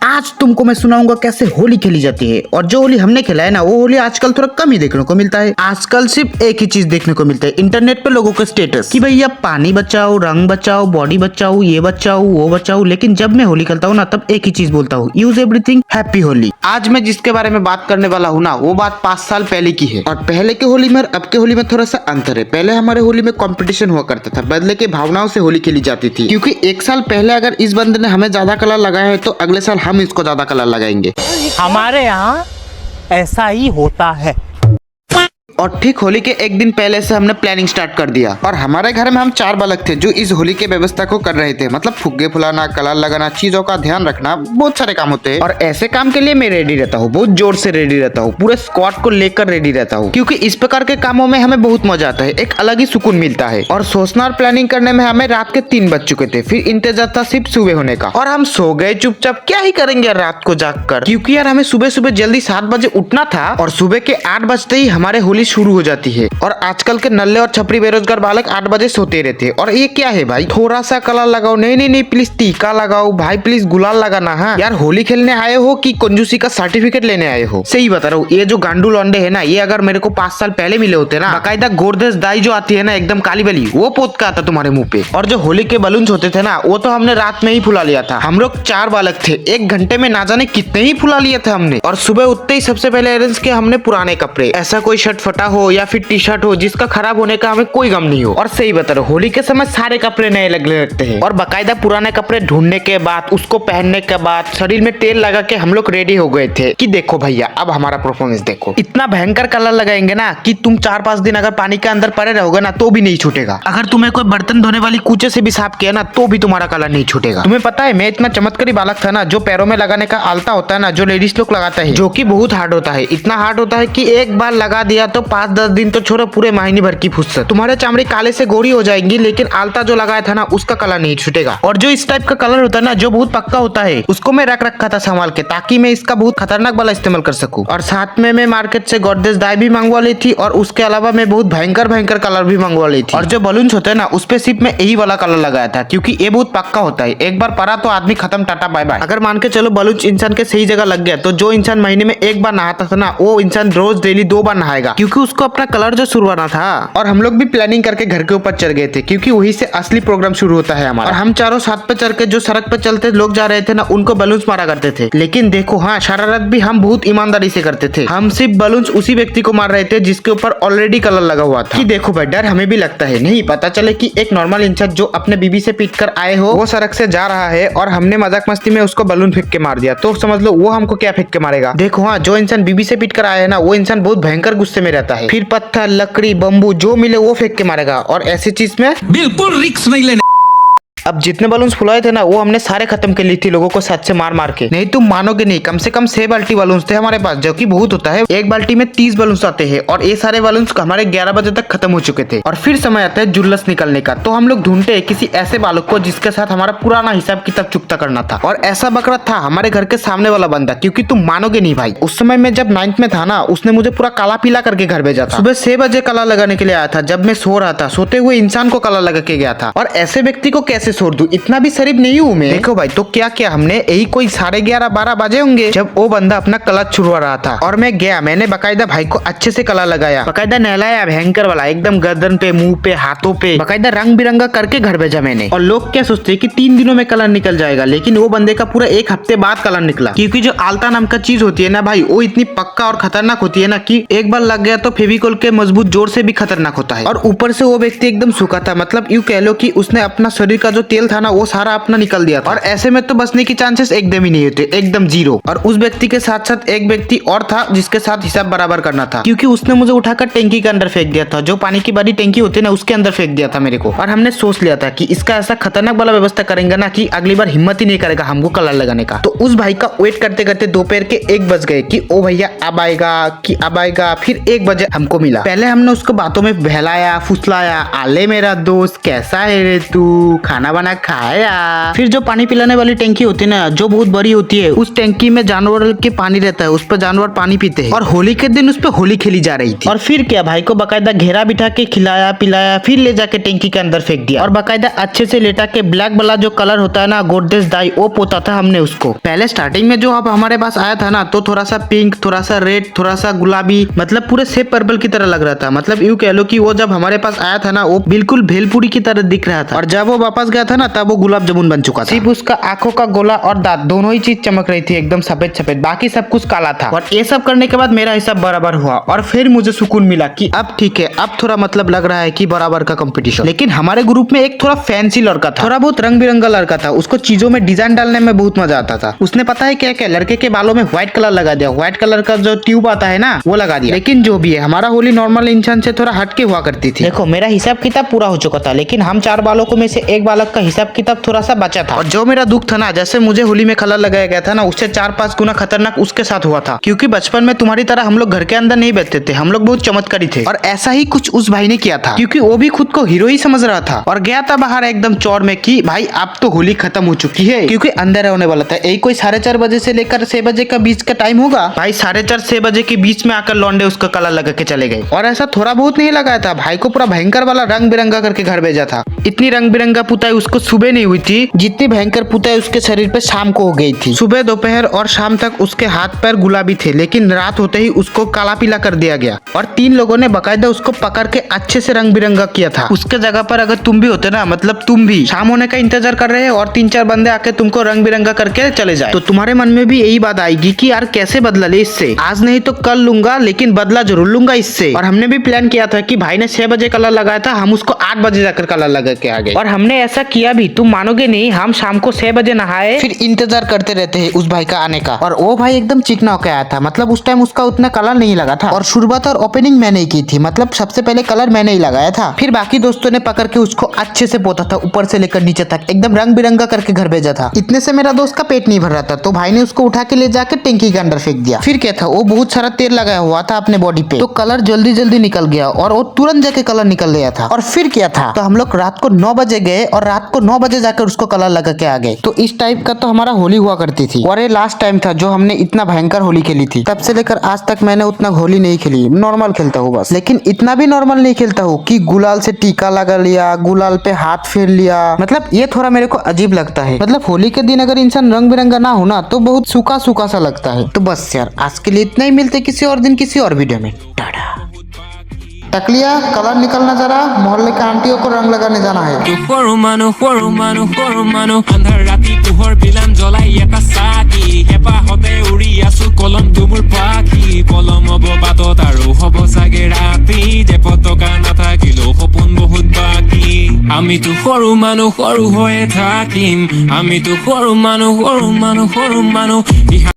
आज तुमको मैं सुनाऊंगा कैसे होली खेली जाती है। और जो होली हमने खेला है ना, वो होली आजकल थोड़ा कम ही देखने को मिलता है। आजकल सिर्फ एक ही चीज देखने को मिलता है इंटरनेट पे लोगों का स्टेटस कि भैया पानी बचाओ, रंग बचाओ, बॉडी बचाओ, ये बचाओ वो बचाओ। लेकिन जब मैं होली खेलता हूँ ना, तब एक ही चीज बोलता हूँ, यूज एवरीथिंग, हैप्पी होली। आज मैं जिसके बारे में बात करने वाला हूँ ना, वो बात 5 साल पहले की है। और पहले के होली में और अब के होली में थोड़ा सा अंतर है। पहले हमारे होली में कंपटीशन हुआ करता था, बदले के भावनाओं से होली खेली जाती थी। क्योंकि एक साल पहले अगर इस बंदे ने हमें ज्यादा कलर लगाया है, तो अगले साल हम इसको ज्यादा कलर लगाएंगे। हमारे यहाँ ऐसा ही होता है। और ठीक होली के एक दिन पहले से हमने प्लानिंग स्टार्ट कर दिया। और हमारे घर में हम 4 बालक थे जो इस होली के व्यवस्था को कर रहे थे। मतलब फुग्गे फुलाना, कलर लगाना, चीजों का ध्यान रखना, बहुत सारे काम होते हैं। और ऐसे काम के लिए मैं रेडी रहता हूँ, बहुत जोर से रेडी रहता हूँ, पूरे स्क्वाड को लेकर रेडी रहता हूँ। क्योंकि इस प्रकार के कामों में हमें बहुत मजा आता है, एक अलग ही सुकून मिलता है। और सोचना और प्लानिंग करने में हमें रात के 3 बज चुके थे। फिर इंतजार था सिर्फ सुबह होने का, और हम सो गए चुपचाप। क्या ही करेंगे यार रात को जाग कर, क्योंकि यार हमें सुबह सुबह जल्दी 7 बजे उठना था। और सुबह के 8 बजते ही हमारे होली शुरू हो जाती है। और आजकल के नल्ले और छपरी बेरोजगार बालक 8 बजे सोते रहते। और ये क्या है भाई, थोड़ा सा कलर लगाओ, नहीं प्लीज टीका लगाओ भाई, प्लीज गुलाल लगाना। हाँ यार, होली खेलने आए हो कि कंजूसी का सर्टिफिकेट लेने आए हो? सही बता रहा हूँ, ये जो गांडू लौंडे है ना, ये अगर मेरे को 5 साल पहले मिले होते ना, बाकायदा गोरदेश दाई जो आती है ना, एकदम काली बली, वो पोत का आता तुम्हारे मुंह पे। और जो होली के बलून्स होते थे ना, वो तो हमने रात में ही फुला लिया था। हम लोग 4 बालक थे, 1 घंटे में ना जाने कितने ही फुला लिए थे हमने। और सुबह उठते ही सबसे पहले अरेंज किया हमने पुराने कपड़े। ऐसा कोई शर्ट फटा हो या फिर टी शर्ट हो जिसका खराब होने का हमें कोई गम नहीं हो। और सही बता रहा हूं, होली के समय सारे कपड़े नए लगने लगते हैं। और बाकायदा पुराने कपड़े ढूंढने के बाद, उसको पहनने के बाद शरीर में तेल लगा के हम लोग रेडी हो गए थे कि देखो भैया अब हमारा परफॉर्मेंस देखो। इतना भयंकर कलर लगाएंगे ना कि तुम 4-5 दिन अगर पानी के अंदर पड़े रहोगे ना, तो भी नहीं छूटेगा। अगर तुम्हें कोई बर्तन धोने वाली कूचे से भी साफ किया ना, तो भी तुम्हारा कलर नहीं छूटेगा। तुम्हें पता है, मैं इतना चमत्कारी बालक था ना, जो पैरों में लगाने का आलता होता है ना, जो लेडीज लोग लगाता है, जो कि बहुत हार्ड होता है। इतना हार्ड होता है कि एक बार लगा दिया तो 5-10 दिन तो छोड़ो, पूरे महीने भर की फुर्सत। तुम्हारे चमड़ी काले से गोरी हो जाएंगी, लेकिन आलता जो लगाया था ना, उसका कलर नहीं छूटेगा। और जो इस टाइप का कलर होता है ना, जो बहुत पक्का होता है, उसको मैं रख रखा था संभाल के, ताकि मैं इसका बहुत खतरनाक वाला इस्तेमाल कर सकूं। और साथ में मैं मार्केट से गोदरेज डाई भी मंगवा ली थी। और उसके अलावा मैं बहुत भयंकर कलर भी मंगवा ली थी। और जो बलून्स होते हैं ना, उस पे सिर्फ मैं यही वाला कलर लगाया था, क्योंकि ये बहुत पक्का होता है। एक बार पड़ा तो आदमी खत्म, टाटा बाय बाय। अगर मान के चलो बलून इंसान के सही जगह लग गया, तो जो इंसान महीने में 1 बार नहाता था ना, वो इंसान रोज डेली 2 बार नहाएगा, क्योंकि उसको अपना कलर जो सुरवाना था। और हम लोग भी प्लानिंग करके घर के ऊपर चढ़ गए थे, क्योंकि वहीं से असली प्रोग्राम शुरू होता है हमारा। और हम चारों साथ पे चढ़ के जो सड़क पे चलते लोग जा रहे थे ना, उनको बलून्स मारा करते थे। लेकिन देखो हाँ, शरारत भी हम बहुत ईमानदारी से करते थे। हम सिर्फ बलून्स उसी व्यक्ति को मार रहे थे जिसके ऊपर ऑलरेडी कलर लगा हुआ था। कि देखो भाई, डर हमें भी लगता है, नहीं पता चले कि एक नॉर्मल इंसान जो अपने बीबी से पीट कर आए हो, वो सड़क से जा रहा है और हमने मजाक मस्ती में उसको बलून फेंक के मार दिया, तो समझ लो वो हमको क्या फेंक के मारेगा। देखो हाँ, जो इंसान बीबी से पीट कर आया है ना, वो इंसान बहुत भयंकर गुस्से में रहता है। फिर पत्थर, लकड़ी, बम्बू जो मिले वो फेंक के मारेगा। और ऐसी चीज में बिल्कुल रिस्क नहीं लेने। अब जितने बलून्स फुलाए थे ना, वो हमने सारे खत्म कर ली थी लोगों को साथ से मार मार के। नहीं तुम मानोगे नहीं, कम से कम 6 बाल्टी बलून्स थे हमारे पास, जो कि बहुत होता है। एक बाल्टी में 30 बलून्स आते हैं। और ये सारे बलून्स हमारे 11 बजे तक खत्म हो चुके थे। और फिर समय आता है जुल्लस निकलने का। तो हम लोग ढूंढते हैं किसी ऐसे बालक को जिसके साथ हमारा पुराना हिसाब किताब चुकता करना था। और ऐसा बकरा था हमारे घर के सामने वाला बंदा, क्योंकि तुम मानोगे नहीं भाई, उस समय में जब 9th में था ना, उसने मुझे पूरा काला पीला करके घर भेजा था। सुबह 6 बजे कलर लगाने के लिए आया था, जब मैं सो रहा था। सोते हुए इंसान को कलर लगा के गया था। और ऐसे व्यक्ति को कैसे छोड़ दूं, इतना भी शरीफ नहीं हूँ मैं। देखो भाई, तो क्या किया हमने, यही कोई 11:30-12 बजे होंगे जब वो बंदा अपना कलर छुड़वा रहा था। और मैं गया, मैंने बाकायदा भाई को अच्छे से कलर लगाया, बाकायदा नहलाया, भयंकर वाला, एकदम गर्दन पे, मुंह पे, हाथों पे, बाकायदा रंग बिरंगा करके घर भेजा मैंने। और लोग क्या सोचते हैं कि 3 दिनों में कलर निकल जाएगा, लेकिन वो बंदे का पूरा 1 हफ्ते बाद कलर निकला। क्योंकि जो आलता नाम का चीज होती है ना भाई, वो इतनी पक्का और खतरनाक होती है ना, कि एक बार लग गया तो फेविकोल के मजबूत जोर से भी खतरनाक होता है। और ऊपर से वो व्यक्ति एकदम सूखा था, मतलब यूं कह लो कि उसने अपना शरीर का जो तेल था ना, वो सारा अपना निकल दिया था। और ऐसे में तो बचने की चांसेस एकदम ही नहीं होते, एकदम 0। और उस व्यक्ति के साथ साथ एक व्यक्ति और था जिसके साथ हिसाब बराबर करना था, क्योंकि उसने मुझे उठाकर टैंकी के अंदर फेंक दिया था, जो पानी की बड़ी टैंकी होती है ना, उसके अंदर फेंक दिया था मेरे को। और हमने सोच लिया था कि इसका ऐसा खतरनाक वाला व्यवस्था करेंगे ना, कि अगली बार हिम्मत ही नहीं करेगा हमको कलर लगाने का। तो उस भाई का वेट करते करते दोपहर के 1 बज गए कि ओ भैया अब आएगा कि अब आएगा। फिर 1 बजे हमको मिला। पहले हमने उसको बातों में बहलाया, फुसलाया, आले मेरा दोस्त कैसा है रे तू, खाना खाना बना खाया। फिर जो पानी पिलाने वाली टंकी होती है ना, जो बहुत बड़ी होती है, उस टंकी में जानवर के पानी रहता है, उस पर जानवर पानी पीते हैं। और होली के दिन उस पर होली खेली जा रही थी। और फिर क्या, भाई को बकायदा घेरा बिठा के खिलाया पिलाया, फिर ले जाके टंकी के अंदर फेंक दिया। और बकायदा अच्छे से लेटा के ब्लैक वाला जो कलर होता है ना, गोदरेज डाई, वो पोता था हमने उसको। पहले स्टार्टिंग में जो अब हमारे पास आया था ना, तो थोड़ा सा पिंक, थोड़ा सा रेड, थोड़ा सा गुलाबी, मतलब पूरे सेब पर्पल की तरह लग रहा था। मतलब यूं कह लो कि वो जब हमारे पास आया था ना, वो बिल्कुल भेलपुरी की तरह दिख रहा था। और जब वो वापस गया था ना, तब वो गुलाब जामुन बन चुका था। सिर्फ उसका आंखों का गोला और दांत दोनों ही चीज चमक रही थी, एकदम सफेद सफेद, बाकी सब कुछ काला था। और ये सब करने के बाद मेरा हिसाब बराबर हुआ और फिर मुझे सुकून मिला कि अब ठीक है, अब थोड़ा मतलब लग रहा है कि बराबर का कंपटीशन। लेकिन हमारे ग्रुप में एक थोड़ा फैंसी लड़का था, थोड़ा बहुत रंग बिरंगा लड़का था। उसको चीजों में डिजाइन डालने में बहुत मजा आता था। उसने पता है क्या क्या, लड़के के बालों में व्हाइट कलर लगा दिया, व्हाइट कलर का जो ट्यूब आता है ना, वो लगा दिया। लेकिन जो भी है, हमारा होली नॉर्मल इंसान से थोड़ा हटके हुआ करती थी। देखो मेरा हिसाब किताब पूरा हो चुका था, लेकिन हम 4 बालकों में से एक बालक का हिसाब किताब थोड़ा सा बचा था। और जो मेरा दुख था ना, जैसे मुझे होली में कलर लगाया गया था ना, उससे 4-5 गुना खतरनाक उसके साथ हुआ था। क्योंकि बचपन में तुम्हारी तरह हम लोग घर के अंदर नहीं बैठते थे, हम लोग बहुत चमत्कारी थे। और ऐसा ही कुछ उस भाई ने किया था, क्योंकि वो भी खुद को हीरो ही समझ रहा था। और गया था बाहर एकदम चौर में कि भाई अब तो होली खत्म हो चुकी है, क्योंकि अंदर होने वाला था। यही कोई 4:30 बजे से लेकर 6 बजे का बीच का टाइम होगा। भाई 4:30-6 बजे के बीच में आकर लौंडे उसका कलर लगा के चले गए। और ऐसा थोड़ा बहुत नहीं लगाया था, भाई को पूरा भयंकर वाला रंग बिरंगा करके घर भेजा था। इतनी रंग बिरंगा पुताई उसको सुबह नहीं हुई थी, जितनी भयंकर पुताई उसके शरीर पे शाम को हो गई थी। सुबह दोपहर और शाम तक उसके हाथ पैर गुलाबी थे, लेकिन रात होते ही उसको काला पीला कर दिया गया। और 3 लोगों ने बकायदा उसको पकड़ के अच्छे से रंग बिरंगा किया था। उसके जगह पर अगर तुम भी होते ना, मतलब तुम भी शाम होने का इंतजार कर रहे हैं और 3-4 बंदे आके तुमको रंग बिरंगा करके चले जाए, तो तुम्हारे मन में भी यही बात आएगी कि यार कैसे बदला ले इससे, आज नहीं तो कल लूंगा, लेकिन बदला जरूर लूंगा इससे। और हमने भी प्लान किया था कि भाई ने 6 बजे कलर लगाया था, हम उसको 8 बजे जाकर कलर लगा के आ गए। और हमने ऐसा किया भी, तुम मानोगे नहीं, हम शाम को 6 बजे नहाए, फिर इंतजार करते रहते हैं उस भाई का आने का। और वो भाई एकदम चिकना होकर आया था, मतलब उस टाइम उसका उतना कलर नहीं लगा था। और शुरुआत और ओपनिंग मैंने ही की थी, मतलब सबसे पहले कलर मैंने ही लगाया था। फिर बाकी दोस्तों ने पकड़ के उसको अच्छे से पोता था, ऊपर से लेकर नीचे तक एकदम रंग बिरंगा करके घर भेजा था। इतने से मेरा दोस्त का पेट नहीं भर रहा था, तो भाई ने उसको उठा के ले जाके टंकी के अंदर फेंक दिया। फिर क्या था, वो बहुत सारा तेल लगाया हुआ था अपने बॉडी पे, तो कलर जल्दी जल्दी निकल गया और वो तुरंत जाके कलर निकल गया था। और फिर क्या था, तो हम लोग रात को 9 बजे गए और रात को 9 बजे जाकर उसको कलर लगा के आ गए। तो इस टाइप का तो हमारा होली हुआ करती थी। और ये लास्ट टाइम था जो हमने इतना भयंकर होली खेली थी। तब से लेकर आज तक मैंने उतना होली नहीं खेली, नॉर्मल खेलता हूँ बस। लेकिन इतना भी नॉर्मल नहीं खेलता हूँ कि गुलाल से टीका लगा लिया, गुलाल पे हाथ फेर लिया, मतलब ये थोड़ा मेरे को अजीब लगता है। मतलब होली के दिन अगर इंसान रंग बिरंगा ना हो ना, तो बहुत सूखा सूखा सा लगता है। तो बस यार, आज के लिए इतना ही, मिलते किसी और दिन किसी और वीडियो में। टाटा। टकलिया, कलर निकलना जरा, मोहल्ले के आंटियों को रंग लगाने जाना है। আন্ধাৰ ৰাতি পোহৰ বিলাম জ্বলাই এটা চাকি, হেঁপাহতে উৰি আছো কলম তুমুৰ পাখি, পলম হব বাটত আৰু হব চাগে ৰাতি, যে পতকা নাথাকিলেও সপোন বহুত বাকী। আমিতো সৰু মানুহ সৰু হৈয়ে থাকিম, আমিতো সৰু মানুহ